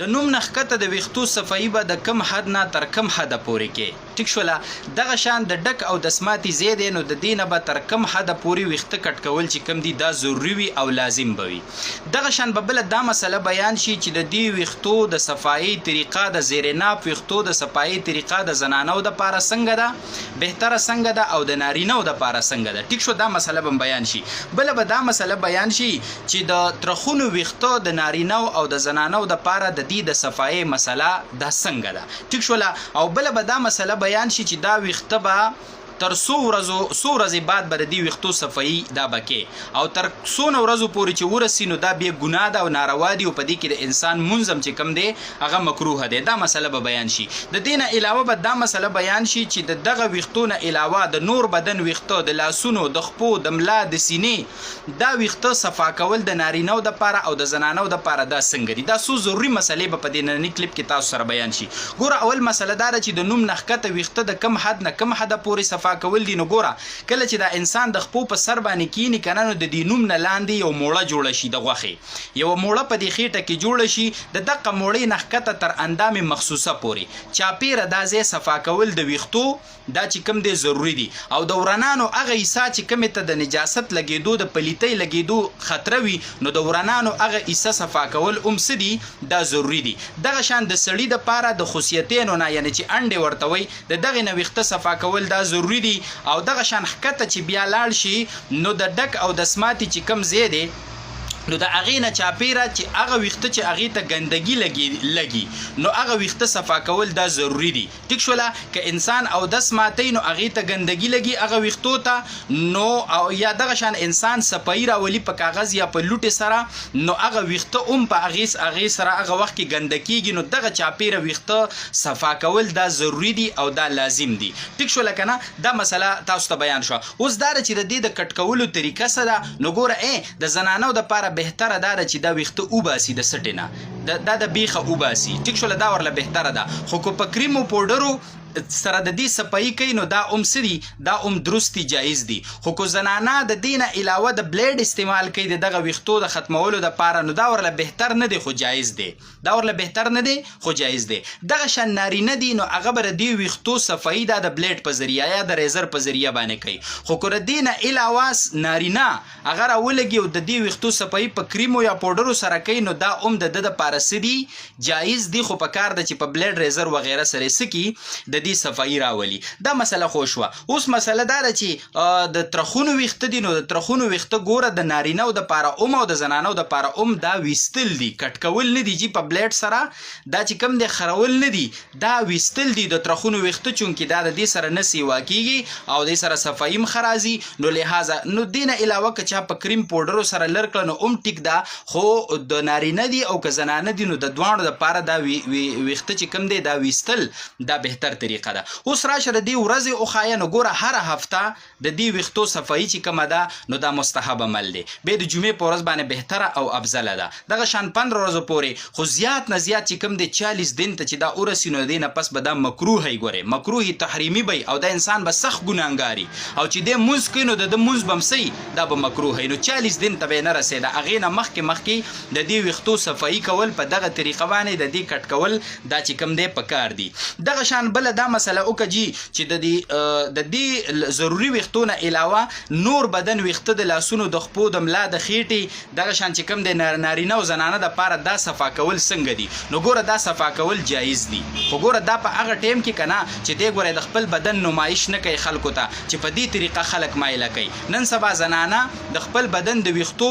د نوم نخکته د ویختو صفایي به د کم حد نه تر کم حده پورې کې ټیک شوله. دغه شان د ډک او د سماتي ځای دی نو د دې نه به تر کم حده پورې ویښته کټ کول چې کم دي دا ضروري وي او لازم به وي. دغه شان به بله دا مسله بیان شي چې د دې ویښتو د صفایي طریقه د زیر ناپ ویښتو د صفایي طریقه د زنانو دپاره څنګه ده، بهتره څنګه ده او د نارینهو دپاره څنګه ده. ټیک شو، دا مسله به بیان شي. بله به دا مسله بیان شي چې د ترخونو ویښته د نارینهو او د زنانو دپاره د دې د صفایي مسله دا څنګه ده. ټیک شوله. او بله به دا مسله بیان شي چې دا ویښته به تر څو ورځې بعد به د دې ویښتو صفایي دا به کې او تر څونه ورځو پورې چې ورسي نو دا بیا ګناه ده او ناروا دي او په دې کې د انسان مونځ هم چې کم دی هغه مکروه دی. دا مسله به بیان شي. د دې نه علاوه به دا مسله بیان شي چې د دغه ویښتو نه علاوه د نور بدن ویښته د لاسونو د خپو د ملا د سینې دا ویښته صفا کول د نارینهو دپاره او د زنانو دپاره دا څنګه دي. دا څو ضروري مسلې به په دې ننني کلیپ کې تاسو سره بیان شي. ګوره، اول مسله دا ده چې د نوم نښکته ویښته د کم حد نه کم حده پورې صفا کول دي. نو ګوره، کله چې دا انسان د خپو په سر باندې کینی کنه نو د دې نوم نه لاندې یو موړه جوړه شي د غوښې، یو موړه په دې خېټه کې جوړه شي د دغه موړې نه ښکته تر اندام مخصوصه پورې چاپیره دا ځای صفا کول د ویښتو دا چې کم دی ضروري دي. او د ورانانو هغه حصه چې کمې ته د نجاست لګېدو د پلیتۍ لګېدو خطره وي نو د ورانانو هغه حصه صفا کول هم څه دي دا ضروري دي. دغه شان د سړي دپاره د خصوصیتینو نه یعنې چې انډې ورته وایي د دغې نه ویښته صفا کول دا ضروري دي. او دغه شان ښکته چې بیا لاړ شي نو د ډک او د سماتي چې کم ځای دی نو د هغې نه چاپیره چې هغه ویښته چې هغې ته ګندګي لګي نو هغه ویښته صفا کول دا ضروري دي. ټیک شوله. که انسان اودس ماتی نو هغې ته ګندګي لګي هغه ویښتو ته نو او یا دغه شان انسان صفایي راولي په کاغذ یا په لوټې سره نو هغه ویښته هم په هغې سره هغه وخت کې ګنده کېږي نو دغه چاپیره ویښته صفا کول دا ضروري دي او دا لازم دي. ټیک شوله که نه؟ دا مسله تاسو ته بیان شوه. اوس دا ده چې د دې د کټ کولو طریقه څه ده. نو ګوره، د زنانو دپاره بهتره دا ده چې دا ویښته وباسي د سټې نه، دا د بیخه وباسي. ټیک شوله، دا ورله بهتره ده. خو که په کریمو پوډرو سره د دې صفایي کوي نو دا هم څه دي دا هم درستی جایز دي. خو که زنانه د دې نه علاوه د بلیډ استعمال کوي د دغه ویښتو د ختمولو دپاره نو دا ورله بهتر نه دی خو جایز دی. دا ورله بهتر نه دی خو جایز دی. دغه شان نارینه دي نو هغه به د دې ویښتو صفایي دا د بلیډ په ذریعه یا د ریزر په ذریعه باندې کوي. خو که د دې نه علاوه نارینه هغه راولګي او د دې ویښتو صفایي په کریمو یا پوډرو سره کوي نو دا هم د ده دپاره څه دي جایز دي. خو په کار ده چې په بلیډ ریزر وغیره سره یې څه کي د دې صفایي راولي. دا مسله خو شوه. اوس مسله دا ده چې د ترخونو ویښته دي نو د ترخونو ویښته ګوره د نارینهو دپاره هم او د زنانو دپاره هم دا ویستل دي، کټ کول نه دي چې په بلیډ سره دا چې کم دی خرول نه دي، دا ویستل دي د ترخونو ویښته چونکې دا د دې سره نه سیوا کېږي او دې سره صفایي هم خرازي. نو لحاظه نو دې نه علاوه که چا په کریم پوډرو سره لر کړه نو هم ټیک ده. خو د نارینه دي او که زنانه دي نو د دواړو دپاره دا ویښته چې کم دی دا ویستل دا بهتر طریقه ده. اوس راشه د دې ورځې وښایه نو ګوره هره هفته د دې ویښتو صفایي چې کومه ده نو دا مستحب عمل دی. بیا د جمعې په ورځ باندې بهتره او افضله ده. دغه شان 15 ورځو پورې. خو زیات نه زیات چې کوم دی 40 دن ته چې دا ورسي نو د دې نه پس به دا مکروه وي. ګورې، مکروه تحریمي وي او دا انسان به سخت ګناهګاري او چې دی مونځ کوي نو د ده مونځ به هم څه دا به مکروه وي. نو 40 دن ته به یې نه رسېده. هغې نه مخکې د دې ویښتو صفایي کول په دغه طریقه باندې د دې کټ کول دا چې کوم دی په کار دي. دغه شان بله دا مسله وکړه چې د دې ضروري ویښتو نه علاوه نور بدن ویښته د لاسونو د خپو د ملا د خېټې دغه شان چې کوم دی نارینه او زنانه دپاره دا صفا کول څنګه دي. نو ګوره، دا صفا کول جایز دي. خو ګوره دا په هغه ټایم کې که نه چې دی ګوره د خپل بدن نمایش نه کوي خلکو ته چې په دې طریقه خلک مایله کوي. نن سبا زنانه د خپل بدن د ویښتو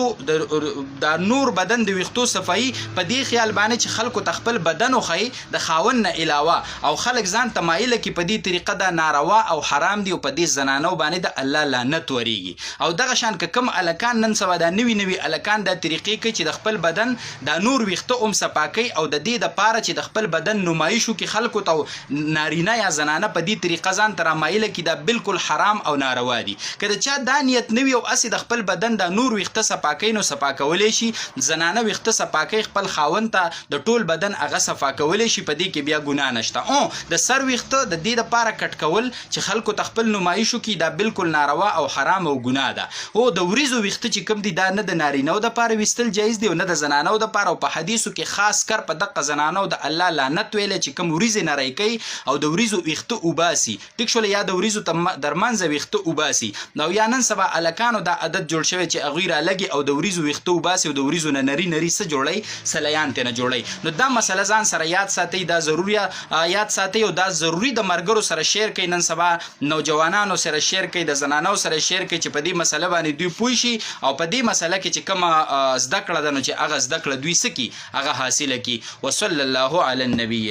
د نور بدن د ویښتو صفایي په دې خیال باندې چې خلکو ته خپل بدن وښیي د خاوند نه علاوه او خلک ځان ته مایله کړي په دې طریقه دا ناروا او حرام دي او په دې زنانو باندې د الله لعنت وريږي. او دغه شان که کم الکان نن سبا دا نوي الکان دا طریقې کوي چې د خپل بدن دا نور ویښته هم صفا کوي او د دې دپاره چې د خپل بدن نمایش وکړي خلکو ته نارینه یا زنانه په دې طریقه ځان ته رامایله کړي دا بالکل حرام او ناروا دي. که د چا دا نیت نه وي او هسې د خپل بدن دا نور ویښته صفا کوي نو صفا کولی شي. زنانه ویښته صفا کوي خپل خاوند ته د ټول بدن هغه صفا کولی شي، په دې کې بیا ګناه نشته. د سر ویښته ویښته د دې دپاره کټ کول چې خلکو ته خپل نمایش وکړي دا بالکل ناروا او حرام او ګناه ده. هو د وریځو ویښته چې کوم دي دا نه د نارینهو دپاره ویستل جایز دي او نه د زنانو دپاره، او په حدیثو کې خاص کر په دغه زنانو د الله لعنت ویلی چې کوم وریځې نری کوي او د وریځو ویښته اوباسي. ټیک شوله، یا د وریځو در منځه ویښته اوباسي. او یا نن سبا الکانو دا عادت جوړ شوی چې هغوی رالګي او د وریځو ویښته اوباسي او د وریځو نه نري نري څه جوړوي، سلیان ترې نه جوړوي. نو دا مسله ځان سره یاد ساتئ، دا ضروري یاد ساتئ او دا ضروري د ملګرو سره شیر کوئ، نن سبا نوجوانانو سره شیر کوئ، د زنانو سره شیر کوئ چې په دې مسله باندې دوی پوه شي او په دې مسله کې چې کومه زده کړه ده نو چې هغه زده کړه دوی څه کړي، هغه حاصله کړي. وصلی الله علی النبی